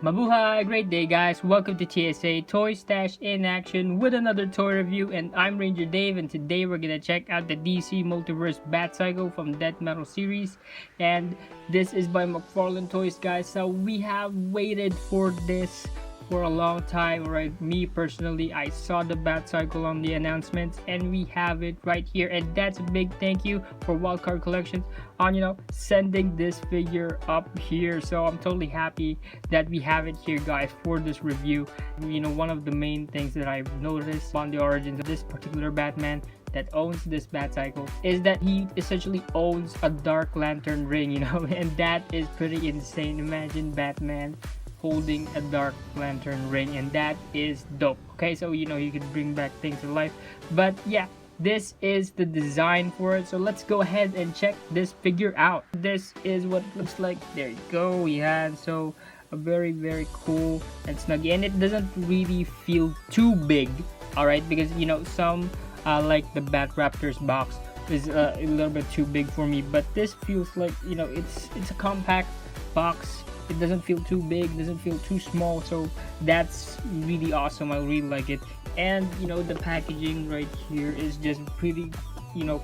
Mabuhay! Great day, guys! Welcome to TSA Toy Stash in action with another toy review, and I'm Ranger Dave, and today we're gonna check out the DC Multiverse Batcycle from Death Metal series, and this is by McFarlane Toys, guys. So we have waited for this for a long time, right? Me personally, I saw the Batcycle on the announcements, and we have it right here, and that's a big thank you for Wildcard Collections on sending this figure up here. So I'm totally happy that we have it here, guys, for this review. One of the main things that I've noticed on the origins of this particular Batman that owns this Batcycle is that he essentially owns a Dark Lantern ring, and that is pretty insane. Imagine Batman holding a Dark Lantern ring, and that is dope. Okay, so you can bring back things to life. But yeah, this is the design for it, so let's go ahead and check this figure out. This is what it looks like. There you go. Yeah, so a very cool and snuggy, and it doesn't really feel too big, all right, because some like the Bat Raptors box is a little bit too big for me, but this feels like it's a compact box. It doesn't feel too big, doesn't feel too small, so that's really awesome. I really like it. And the packaging right here is just pretty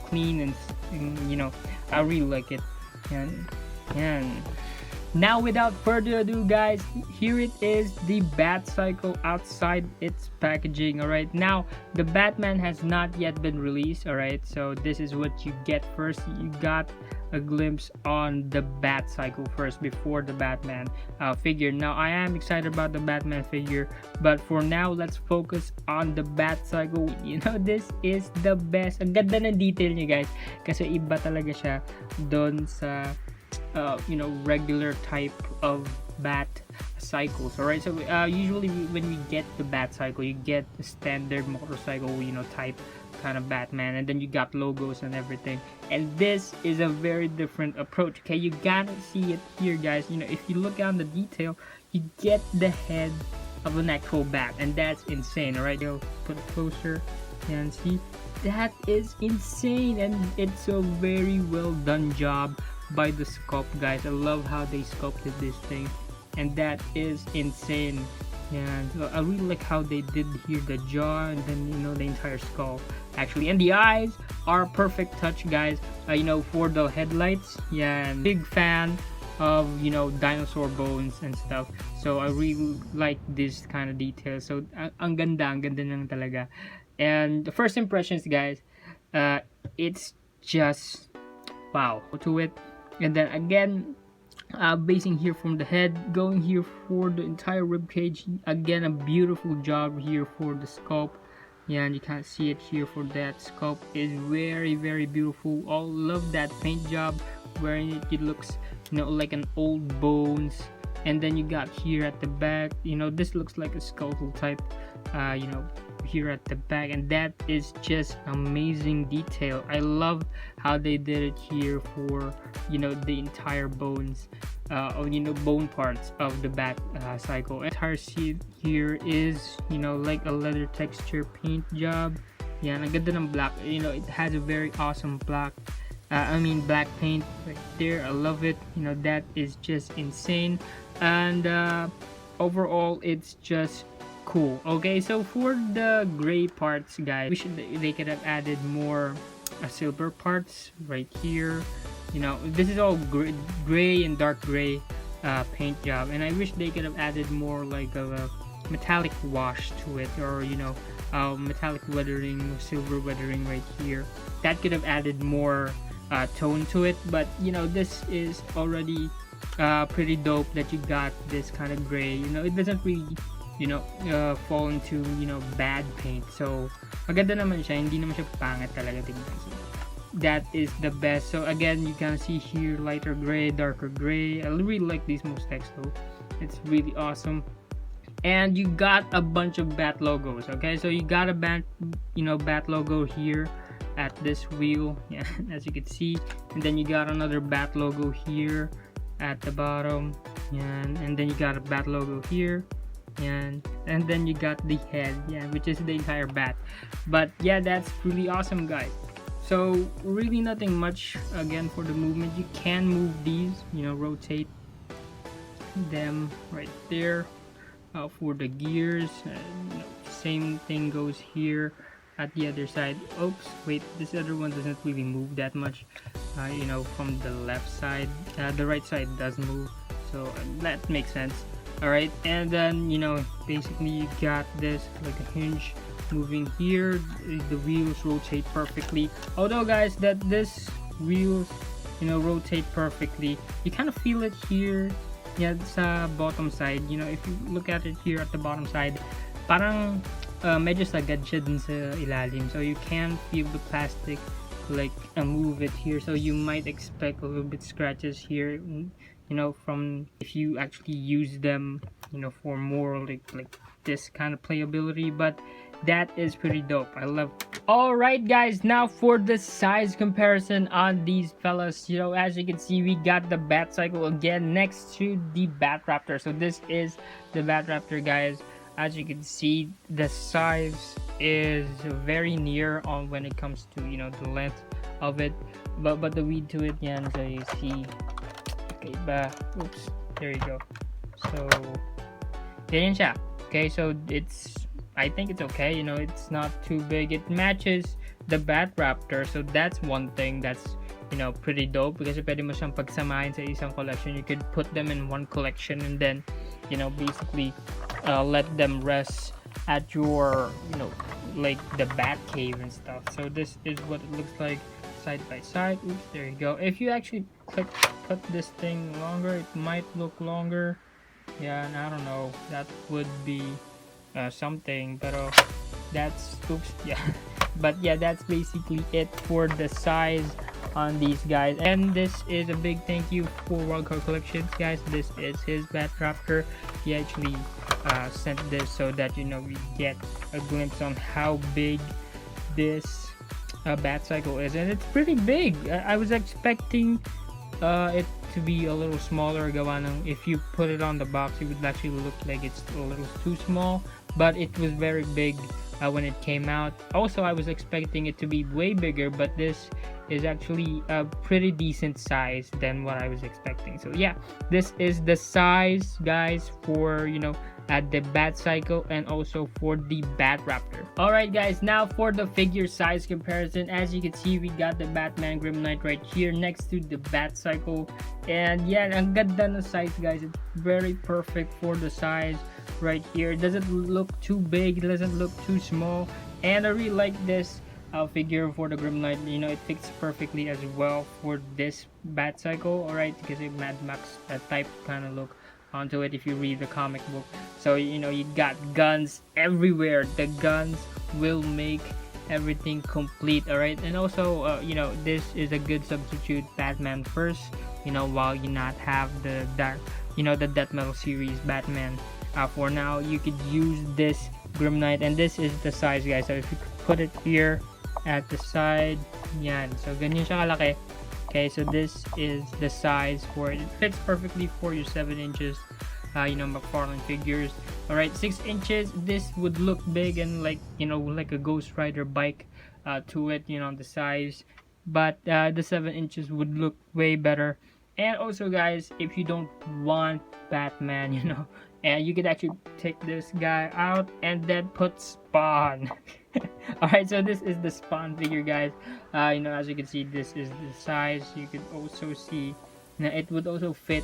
clean, and I really like it. And now, without further ado, guys, here it is, the Batcycle outside its packaging. All right, now the Batman has not yet been released. All right, so this is what you get first. You got a glimpse on the Batcycle first before the Batman figure. Now I am excited about the Batman figure, but for now let's focus on the Batcycle. This is the best. Ang ganda ng detail niya, guys, kasi iba talaga siya doon sa regular type of bat cycles. All right, so usually when we get the Batcycle, you get the standard motorcycle type kind of Batman, and then you got logos and everything, and this is a very different approach. Okay, you gotta see it here, guys. If you look on the detail, you get the head of an actual bat, and that's insane. All right, you'll put it closer and see, that is insane, and it's a very well done job by the sculpt, guys. I love how they sculpted this thing, and that is insane. And I really like how they did here the jaw, and then the entire skull actually, and the eyes are a perfect touch, guys. For the headlights, yeah, and big fan of dinosaur bones and stuff, so I really like this kind of detail. So ang ganda nang talaga. And the first impressions, guys, it's just wow to it. And then again, basing here from the head, going here for the entire rib cage, again a beautiful job here for the sculpt. Yeah, and you can't see it here for that sculpt is very beautiful. All love that paint job wherein it looks like an old bones. And then you got here at the back, this looks like a skeletal type here at the back, and that is just amazing detail. I love how they did it here for the entire bones bone parts of the bat cycle. Entire seat here is like a leather texture paint job. Yeah, and ang ganda ng black. It has a very awesome black paint right there. I love it. That is just insane, and overall it's just cool. Okay, so for the gray parts, guys, they could have added more silver parts right here. This is all gray and dark gray paint job, and I wish they could have added more like of a metallic wash to it, or metallic weathering, silver weathering right here. That could have added more tone to it, but this is already pretty dope that you got this kind of gray. It doesn't really fall into bad paint, so maganda naman siya, hindi naman siya pangit talaga tingnan. So that is the best. So again, you can see here lighter gray, darker gray. I really like these Mustecs though. It's really awesome. And you got a bunch of bat logos. Okay, so you got a bat logo here at this wheel, yeah, as you can see, and then you got another bat logo here at the bottom, and then you got a bat logo here, and then you got the head, yeah, which is the entire bat. But yeah, that's really awesome, guys. So really nothing much again for the movement. You can move these, rotate them right there. For the gears, same thing goes here at the other side. Oops, wait, this other one doesn't really move that much, from the left side. The right side does move, so that makes sense. All right, and then basically you got this like a hinge moving here. The wheels rotate perfectly, although guys, that this wheels rotate perfectly, you kind of feel it here. Yeah, sa bottom side, if you look at it here at the bottom side, parang medyo sagad siya dun sa ilalim, so you can feel the plastic like move it here, so you might expect a little bit scratches here, from if you actually use them for more like this kind of playability, but that is pretty dope. I love it. All right guys, now for the size comparison on these fellas. As you can see, we got the Batcycle again next to the Batraptor. So this is the Batraptor, guys. As you can see, the size is very near on when it comes to the length of it, but the width to it, yan, so you see. Okay, oops, there you go. So ganyan siya. Okay, so I think it's okay, it's not too big. It matches the Batraptor, so that's one thing that's pretty dope, because pwede mo siyang pagsamahin sa isang collection. You could put them in one collection and then basically let them rest at your like the bat cave and stuff. So this is what it looks like side by side. Oops, there you go. If you actually put this thing longer, it might look longer. Yeah, and I don't know, that would be something, but that's oops, yeah. But yeah, that's basically it for the size on these guys. And this is a big thank you for Wildcard Collections, guys. This is his Batraptor. He actually sent this so that we get a glimpse on how big this Batcycle is, and it's pretty big. I was expecting it to be a little smaller. If you put it on the box, it would actually look like it's a little too small, but it was very big when it came out. Also, I was expecting it to be way bigger, but this is actually a pretty decent size than what I was expecting. So yeah, this is the size, guys, for at the Batcycle and also for the Batraptor. Alright guys, now for the figure size comparison. As you can see, we got the Batman Grim Knight right here next to the Batcycle, and yeah, ang ganda ng size, guys. It's very perfect for the size right here. It doesn't look too big, it doesn't look too small, and I really like this figure for the Grim Knight. It fits perfectly as well for this Batcycle, alright, because it Mad Max type kind of look onto it if you read the comic book. So you got guns everywhere. The guns will make everything complete, alright. And also this is a good substitute Batman first, while you not have the the Death Metal series Batman. For now, you could use this Grim Knight, and this is the size, guys. So if you put it here at the side, yan, so ganyan siya kalaki. Okay, so this is the size for it. It fits perfectly for your 7 inches McFarlane figures. Alright, 6 inches, this would look big and like like a Ghost Rider bike to it, the size, but the 7 inches would look way better. And also, guys, if you don't want Batman, and you could actually take this guy out and then put Spawn. Alright, so this is the Spawn figure, guys. As you can see, this is the size. You could also see it would also fit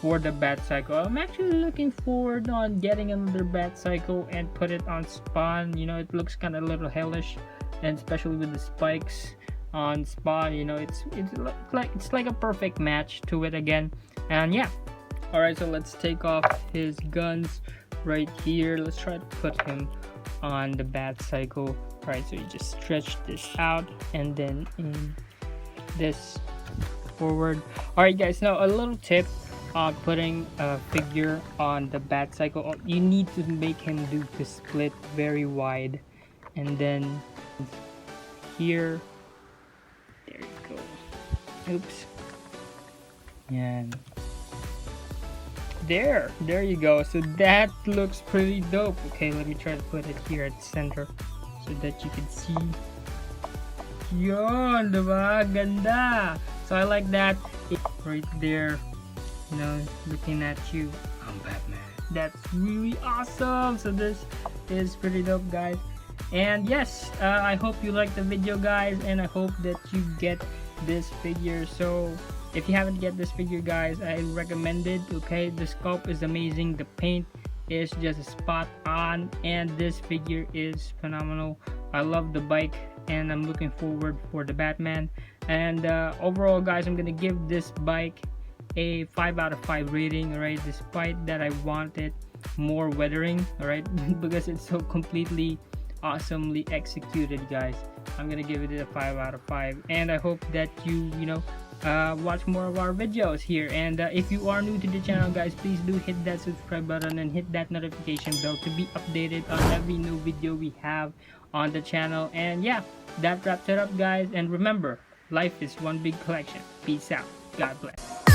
for the Batcycle. I'm actually looking forward on getting another Batcycle and put it on Spawn. It looks kind of a little hellish, and especially with the spikes on Spawn, it's like a perfect match to it again. And yeah, alright, so let's take off his guns right here. Let's try to put him on the Batcycle. Alright, so you just stretch this out and then in this forward. Alright guys, now a little tip on putting a figure on the Batcycle. You need to make him do the split very wide, and then here, there you go. Oops. And there you go. So that looks pretty dope. Okay, let me try to put it here at the center so that you can see. Yon, diba? Ganda. So I like that right there. you know, looking at you. I'm Batman. That's really awesome. So this is pretty dope, guys. And yes, I hope you like the video, guys, and I hope that you get this figure. So if you haven't get this figure, guys, I recommend it. Okay, the sculpt is amazing, the paint is just spot on, and this figure is phenomenal. I love the bike, and I'm looking forward for the Batman. And overall, guys, I'm gonna give this bike a 5 out of 5 rating. All right, despite that I wanted more weathering, all right, because it's so completely awesomely executed, guys. I'm gonna give it a 5 out of 5, and I hope that you know, watch more of our videos here. And if you are new to the channel, guys, please do hit that subscribe button and hit that notification bell to be updated on every new video we have on the channel. And yeah, that wraps it up, guys, and remember, life is one big collection. Peace out. God bless.